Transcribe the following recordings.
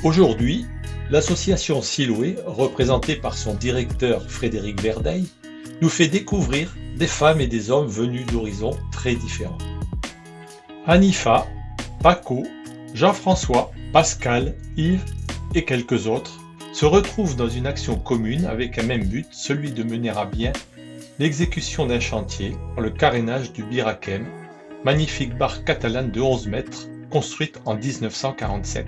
Aujourd'hui, l'association Siloé, représentée par son directeur Frédéric Verdeil, nous fait découvrir des femmes et des hommes venus d'horizons très différents. Hanifa, Paco, Jean-François, Pascal, Yves et quelques autres se retrouvent dans une action commune avec un même but, celui de mener à bien l'exécution d'un chantier pour le carénage du Bir Hakeim, magnifique barque catalane de 11 mètres construite en 1947.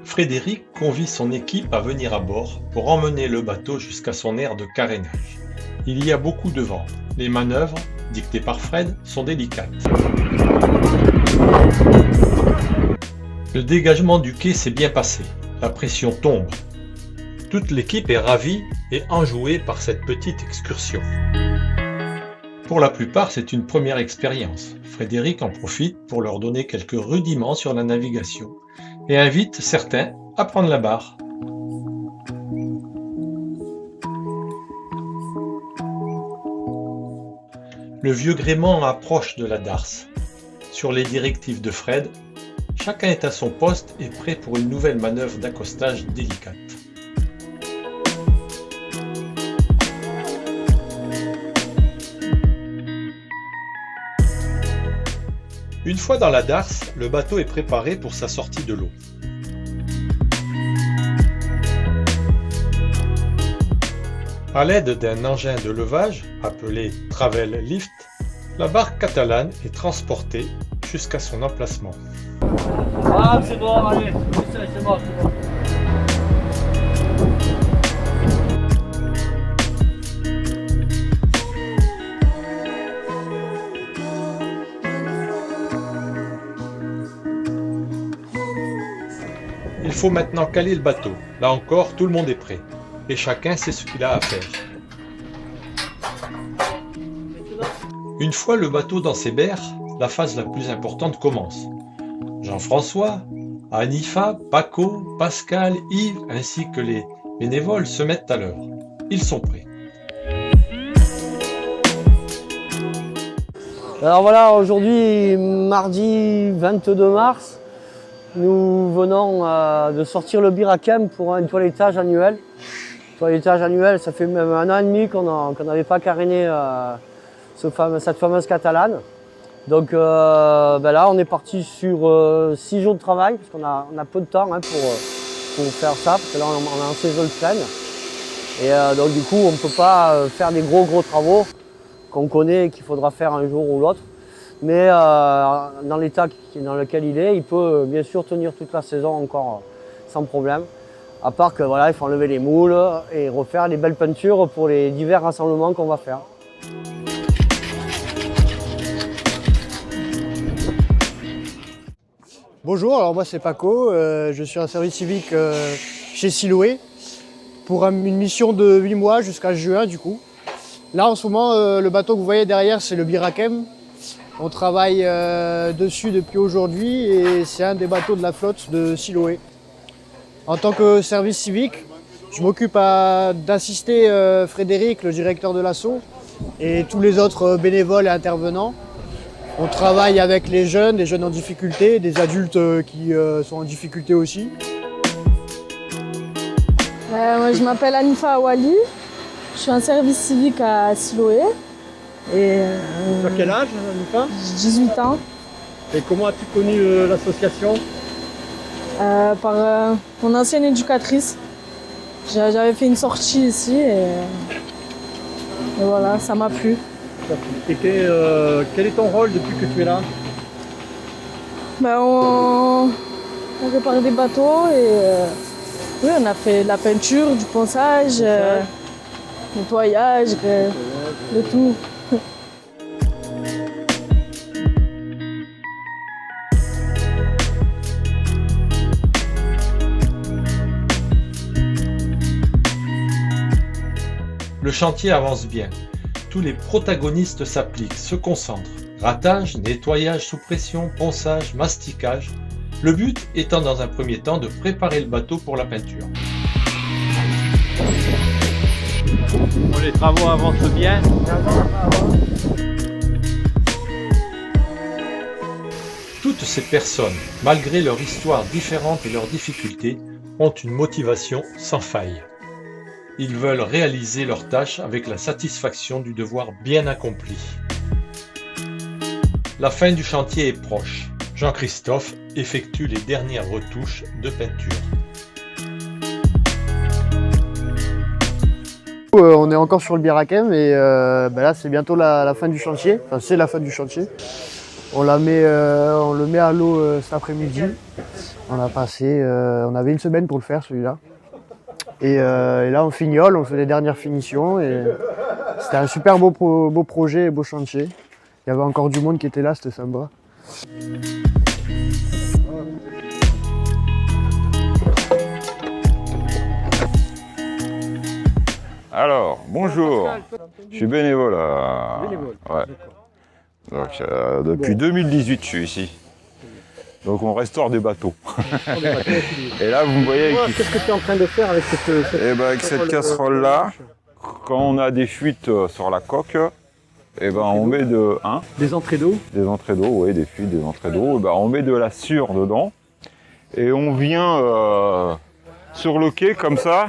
Frédéric convie son équipe à venir à bord pour emmener le bateau jusqu'à son aire de carénage. Il y a beaucoup de vent. Les manœuvres, dictées par Fred, sont délicates. Le dégagement du quai s'est bien passé. La pression tombe. Toute l'équipe est ravie et enjouée par cette petite excursion. Pour la plupart, c'est une première expérience. Frédéric en profite pour leur donner quelques rudiments sur la navigation et invite certains à prendre la barre. Le vieux gréement approche de la darse. Sur les directives de Fred, chacun est à son poste et prêt pour une nouvelle manœuvre d'accostage délicate. Une fois dans la darse, le bateau est préparé pour sa sortie de l'eau. À l'aide d'un engin de levage, appelé Travel Lift, la barque catalane est transportée jusqu'à son emplacement. Ah, c'est bon, allez, c'est bon, c'est bon. Il faut maintenant caler le bateau. Là encore, tout le monde est prêt. Et chacun sait ce qu'il a à faire. Une fois le bateau dans ses berres, la phase la plus importante commence. Jean-François, Hanifa, Paco, Pascal, Yves ainsi que les bénévoles se mettent à l'œuvre. Ils sont prêts. Alors voilà, aujourd'hui, mardi 22 mars, nous venons de sortir le Bir Hakeim pour un toilettage annuel. Toilettage annuel, ça fait même 1 an et demi qu'on n'avait pas caréné cette fameuse catalane. Donc là, on est parti sur 6 jours de travail, parce qu'on a peu de temps pour faire ça, parce que là, on est en saison pleine. Et donc du coup, on ne peut pas faire des gros travaux qu'on connaît et qu'il faudra faire un jour ou l'autre. Mais dans l'état dans lequel il peut bien sûr tenir toute la saison encore sans problème. À part que voilà, il faut enlever les moules et refaire les belles peintures pour les divers rassemblements qu'on va faire. Bonjour, alors moi c'est Paco, je suis en service civique chez Siloé pour une mission de 8 mois jusqu'à juin du coup. Là en ce moment, le bateau que vous voyez derrière c'est le Bir Hakeim. On travaille dessus depuis aujourd'hui et c'est un des bateaux de la flotte de Siloé. En tant que service civique, je m'occupe d'assister Frédéric, le directeur de l'asso, et tous les autres bénévoles et intervenants. On travaille avec les jeunes en difficulté, des adultes qui sont en difficulté aussi. Moi, je m'appelle Hanifa Awali, je suis en service civique à Siloé. Et Tu as quel âge, Hanifa? J'ai 18 ans. Et comment as-tu connu l'association? Par mon ancienne éducatrice. J'avais fait une sortie ici et voilà, ça m'a plu. Et quel est ton rôle depuis que tu es là? On répare des bateaux et oui, on a fait de la peinture, du ponçage, nettoyage, de tout. Le chantier avance bien. Tous les protagonistes s'appliquent, se concentrent. Ratage, nettoyage sous pression, ponçage, masticage. Le but étant dans un premier temps de préparer le bateau pour la peinture. Bon, les travaux avancent bien. Toute Toutes ces personnes, malgré leur histoire différente et leurs difficultés, ont une motivation sans faille. Ils veulent réaliser leur tâche avec la satisfaction du devoir bien accompli. La fin du chantier est proche. Jean-Christophe effectue les dernières retouches de peinture. On est encore sur le Birakem et là c'est bientôt la fin du chantier, enfin c'est la fin du chantier. On le met à l'eau cet après-midi. On avait une semaine pour le faire celui-là. Et là on fignole, on fait les dernières finitions et c'était un super beau projet et beau chantier. Il y avait encore du monde qui était là, c'était sympa. Alors, bonjour, je suis bénévole. Ouais. Donc, depuis 2018, je suis ici. Donc, on restaure des bateaux. Et là, vous me voyez. Qu'est-ce que tu es en train de faire avec cette casserole-là, quand on a des fuites sur la coque, on met des entrées d'eau. Des entrées d'eau, oui, des fuites, des entrées d'eau. On met de la sure dedans. Et on vient sur le quai, comme ça.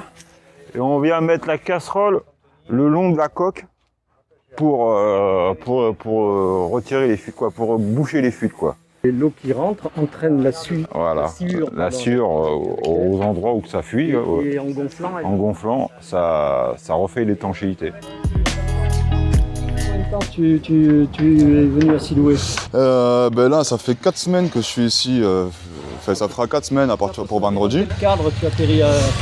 Et on vient mettre la casserole le long de la coque pour retirer les fuites, quoi, pour boucher les fuites, quoi. Et l'eau qui rentre entraîne la suie. Voilà, la sure aux endroits où ça fuit. Et en gonflant, ça refait l'étanchéité. Combien de temps tu es venu à Siloué? Là, ça fait 4 semaines que je suis ici. Ça fera 4 semaines à partir pour vendredi. Dans quel cadre tu atterris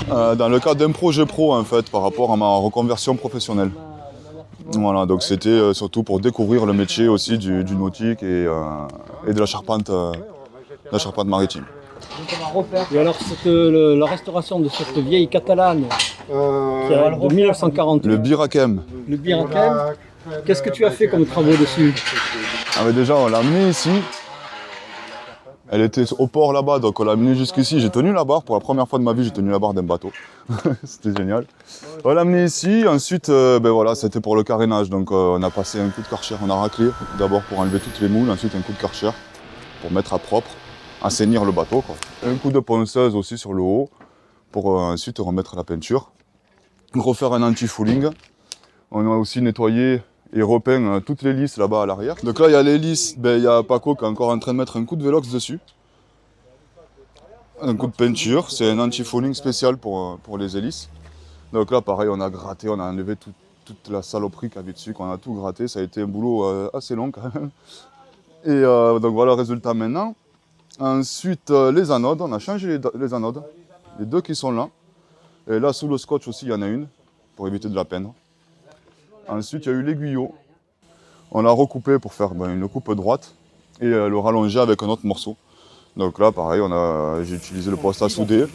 dans le cadre d'un projet pro, en fait, par rapport à ma reconversion professionnelle. Voilà, donc c'était surtout pour découvrir le métier aussi du nautique et de la charpente maritime. Et alors, la restauration de cette vieille catalane de 1940. Le Birakem. Le Birakem. Qu'est-ce que tu as fait comme travaux dessus? Déjà, on l'a amené ici. Elle était au port là-bas, donc on l'a amenée jusqu'ici. J'ai tenu la barre, pour la première fois de ma vie, j'ai tenu la barre d'un bateau. C'était génial. On l'a amenée ici, ensuite, c'était pour le carénage. Donc on a passé un coup de karcher, on a raclé d'abord pour enlever toutes les moules, ensuite un coup de karcher pour mettre à propre, assainir le bateau, quoi. Un coup de ponceuse aussi sur le haut, pour ensuite remettre la peinture. Refaire un anti-fouling. On a aussi nettoyé et repeint toutes les lisses là-bas à l'arrière. Donc là, il y a les lisses, il y a Paco qui est encore en train de mettre un coup de Velox dessus. Un coup de peinture, c'est un anti-fouling spécial pour les hélices. Donc là, pareil, on a gratté, on a enlevé toute la saloperie qu'il y avait dessus, qu'on a tout gratté. Ça a été un boulot assez long quand même. Et donc voilà le résultat maintenant. Ensuite, les anodes, on a changé les anodes. Les deux qui sont là. Et là, sous le scotch aussi, il y en a une, pour éviter de la peindre. Ensuite, il y a eu l'aiguillot. On l'a recoupé pour faire une coupe droite et le rallonger avec un autre morceau. Donc là, pareil, j'ai utilisé le poste à souder.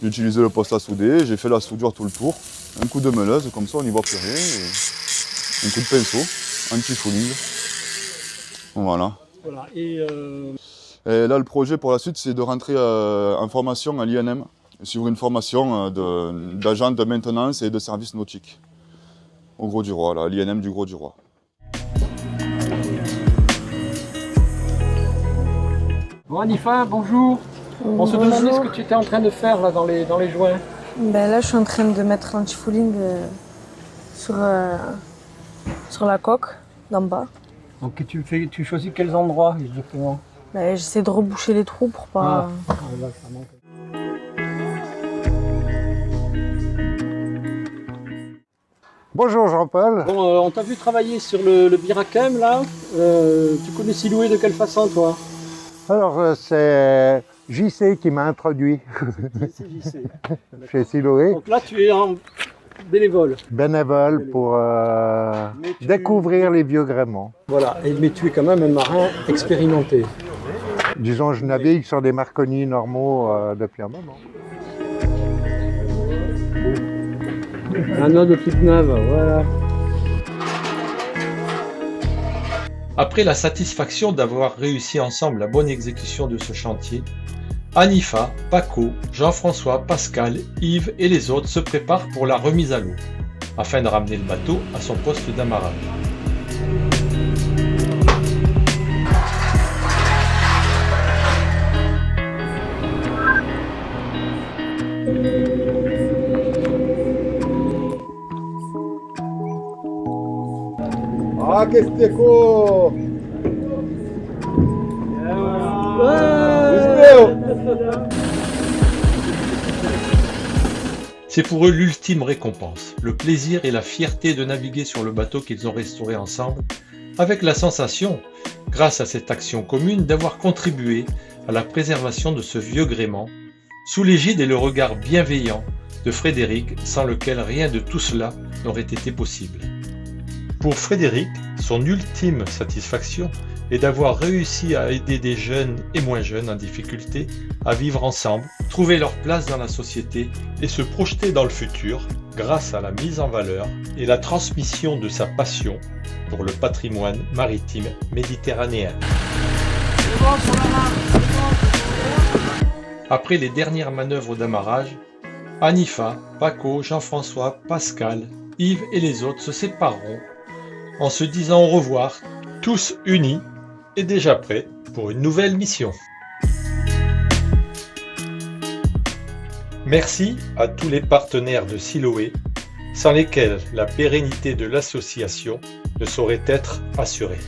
J'ai fait la soudure tout le tour. Un coup de meuleuse, comme ça on n'y voit plus rien. Et un coup de pinceau, anti-fouling. Voilà. Et là, le projet pour la suite, c'est de rentrer en formation à l'INM, suivre une formation d'agent de maintenance et de service nautique. Au Gros-du-Roi, là, l'INM du Gros-du-Roi. Bon, Anifa, bonjour. On se demandait ce que tu étais en train de faire là dans les joints. Là, je suis en train de mettre l'anti-fouling sur la coque d'en bas. Donc tu choisis quels endroits exactement? J'essaie de reboucher les trous pour pas... Bonjour Jean-Paul. Bon, on t'a vu travailler sur le Birakem là. Tu connais Siloué de quelle façon toi? Alors c'est JC qui m'a introduit chez Siloué. Donc là tu es en bénévole. Bénévole pour découvrir les vieux gréements. Voilà, mais tu es quand même un marin expérimenté. Disons, je navigue sur des Marconi normaux depuis un moment. Un anode toute neuve, voilà. Après la satisfaction d'avoir réussi ensemble la bonne exécution de ce chantier, Anifa, Paco, Jean-François, Pascal, Yves et les autres se préparent pour la remise à l'eau, afin de ramener le bateau à son poste d'amarrage. Ah, que esteco! C'est pour eux l'ultime récompense, le plaisir et la fierté de naviguer sur le bateau qu'ils ont restauré ensemble, avec la sensation, grâce à cette action commune, d'avoir contribué à la préservation de ce vieux gréement, sous l'égide et le regard bienveillant de Frédéric, sans lequel rien de tout cela n'aurait été possible. Pour Frédéric, son ultime satisfaction est d'avoir réussi à aider des jeunes et moins jeunes en difficulté à vivre ensemble, trouver leur place dans la société et se projeter dans le futur grâce à la mise en valeur et la transmission de sa passion pour le patrimoine maritime méditerranéen. Après les dernières manœuvres d'amarrage, Anifa, Paco, Jean-François, Pascal, Yves et les autres se sépareront en se disant au revoir, tous unis et déjà prêts pour une nouvelle mission. Merci à tous les partenaires de Siloé, sans lesquels la pérennité de l'association ne saurait être assurée.